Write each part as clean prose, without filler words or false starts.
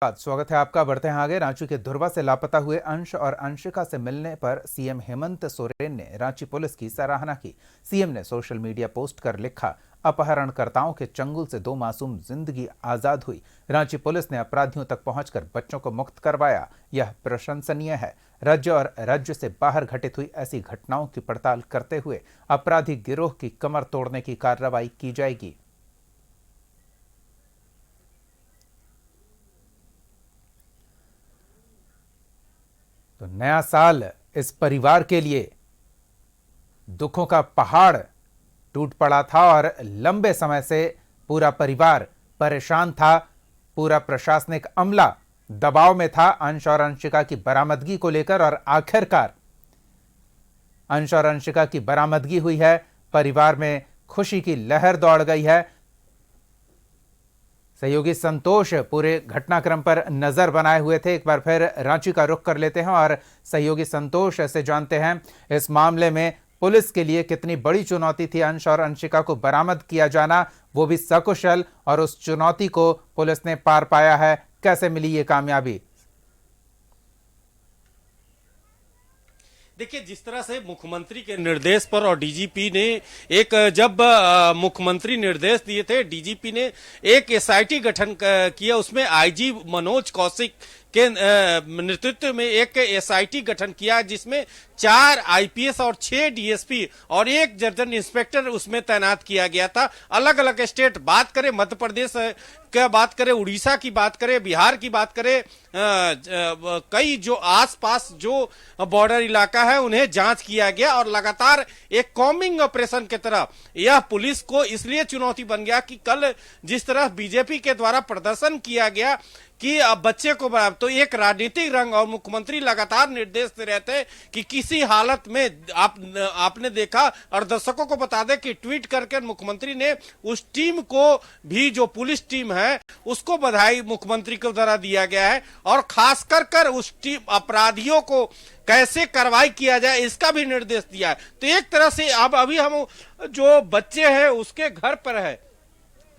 स्वागत है आपका। बढ़ते हैं आगे। रांची के धुर्वा से लापता हुए अंश और अंशिका से मिलने पर सीएम हेमंत सोरेन ने रांची पुलिस की सराहना की। सीएम ने सोशल मीडिया पोस्ट कर लिखा, अपहरणकर्ताओं के चंगुल से 2 मासूम जिंदगी आजाद हुई। रांची पुलिस ने अपराधियों तक पहुंचकर बच्चों को मुक्त करवाया। यह प्रशंसनीय है। राज्य और राज्य से बाहर घटित हुई ऐसी घटनाओं की पड़ताल करते हुए अपराधी गिरोह की कमर तोड़ने की कार्रवाई की जाएगी। तो नया साल इस परिवार के लिए दुखों का पहाड़ टूट पड़ा था और लंबे समय से पूरा परिवार परेशान था। पूरा प्रशासनिक अमला दबाव में था अंश और अंशिका की बरामदगी को लेकर, और आखिरकार अंश और अंशिका की बरामदगी हुई है। परिवार में खुशी की लहर दौड़ गई है। सहयोगी संतोष पूरे घटनाक्रम पर नजर बनाए हुए थे। एक बार फिर रांची का रुख कर लेते हैं और सहयोगी संतोष से जानते हैं इस मामले में पुलिस के लिए कितनी बड़ी चुनौती थी अंश और अंशिका को बरामद किया जाना, वो भी सकुशल, और उस चुनौती को पुलिस ने पार पाया है। कैसे मिली ये कामयाबी? देखिए, जिस तरह से मुख्यमंत्री के निर्देश पर और डीजीपी ने जब मुख्यमंत्री निर्देश दिए थे, डीजीपी ने एक एसआईटी गठन किया। उसमें आईजी मनोज कौशिक के नेतृत्व में एक एसआईटी गठन किया, जिसमें 4 आईपीएस और 6 डीएसपी और 1 दर्जन इंस्पेक्टर उसमें तैनात किया गया था। अलग अलग स्टेट, बात करें मध्य प्रदेश का, बात करें उड़ीसा की, बात करें बिहार की, बात करें कई जो आसपास जो बॉर्डर इलाका है उन्हें जांच किया गया। और लगातार एक कॉम्बिंग ऑपरेशन की तरह यह पुलिस को इसलिए चुनौती बन गया कि कल जिस तरह बीजेपी के द्वारा प्रदर्शन किया गया कि अब बच्चे को, तो एक राजनीतिक रंग, और मुख्यमंत्री लगातार निर्देश दे रहे थे कि किसी हालत में आपने देखा, और दर्शकों को बता दें कि ट्वीट करके मुख्यमंत्री ने उस टीम को भी, जो पुलिस टीम है, उसको बधाई मुख्यमंत्री को द्वारा दिया गया है। और खास कर उस टीम अपराधियों को कैसे कार्रवाई किया जाए इसका भी निर्देश दिया है। तो एक तरह से अब अभी हम जो बच्चे हैं उसके घर पर है,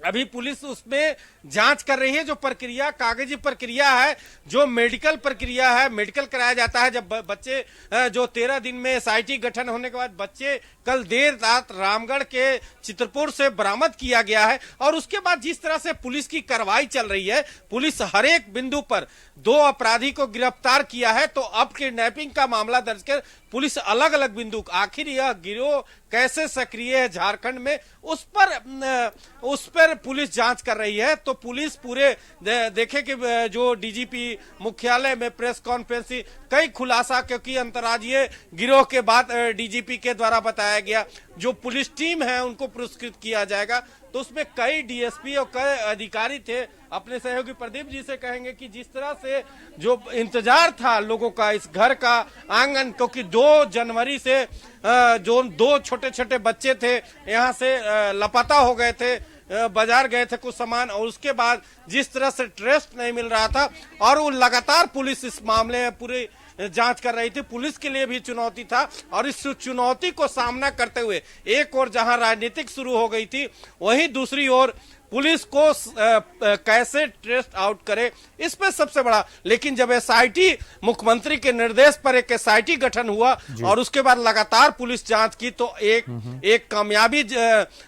अभी पुलिस उसमें जांच कर रही है। जो प्रक्रिया, कागजी प्रक्रिया है, जो मेडिकल प्रक्रिया है, मेडिकल कराया जाता है। जब बच्चे जो 13 दिन में एसआईटी गठन होने के बाद बच्चे कल देर रात रामगढ़ के चित्रपुर से बरामद किया गया है। और उसके बाद जिस तरह से पुलिस की कार्रवाई चल रही है, पुलिस हर एक बिंदु पर 2 अपराधी को गिरफ्तार किया है। तो अब किडनैपिंग का मामला दर्ज कर पुलिस अलग अलग बिंदु, आखिर यह गिरोह कैसे सक्रिय है झारखंड में, उस पर पुलिस जांच कर रही है। तो पुलिस पूरे देखे कि जो डीजीपी मुख्यालय में प्रेस कॉन्फ्रेंस, कई खुलासा, क्योंकि अंतर्राज्यीय गिरोह के बाद डीजीपी के द्वारा बताया गया जो पुलिस टीम है उनको पुरस्कृत किया जाएगा। तो उसमें कई डीएसपी और कई अधिकारी थे। अपने सहयोगी प्रदीप जी से कहेंगे कि जिस तरह से जो इंतजार था लोगों का इस घर का आंगन, क्योंकि 2 जनवरी से जो 2 छोटे छोटे बच्चे थे यहाँ से लापता हो गए थे, बाजार गए थे कुछ सामान, और उसके बाद जिस तरह से ट्रेस नहीं मिल रहा था, और वो लगातार पुलिस इस मामले में पूरी जांच कर रही थी। पुलिस के लिए भी चुनौती था, और इस चुनौती को सामना करते हुए एक और जहां राजनीतिक शुरू हो गई थी, वहीं दूसरी ओर पुलिस को कैसे ट्रेस आउट करे, इस पर सबसे बड़ा। लेकिन जब एसआईटी, मुख्यमंत्री के निर्देश पर एक एसआईटी गठन हुआ और उसके बाद लगातार पुलिस जांच की, तो एक कामयाबी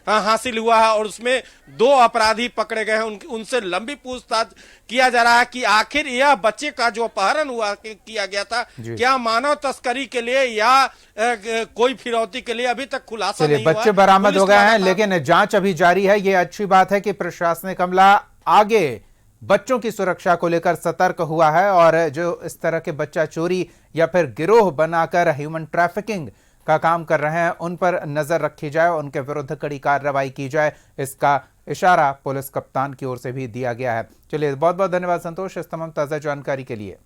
हासिल हुआ है। और उसमें 2 अपराधी पकड़े गए हैं। उनसे लंबी पूछताछ किया जा रहा है कि आखिर यह बच्चे का जो अपहरण हुआ किया गया था, क्या मानव तस्करी के लिए या कोई फिरौती के लिए, अभी तक खुलासा नहीं हुआ। बच्चे बरामद हो गए हैं, लेकिन जांच अभी जारी है। ये अच्छी बात है कि प्रशासनिक अमला आगे बच्चों की सुरक्षा को लेकर सतर्क हुआ है, और जो इस तरह के बच्चा चोरी या फिर गिरोह बनाकर ह्यूमन ट्रैफिकिंग का काम कर रहे हैं उन पर नजर रखी जाए, उनके विरुद्ध कड़ी कार्रवाई की जाए, इसका इशारा पुलिस कप्तान की ओर से भी दिया गया है। चलिए, बहुत बहुत धन्यवाद संतोष इस तमाम ताजा जानकारी के लिए।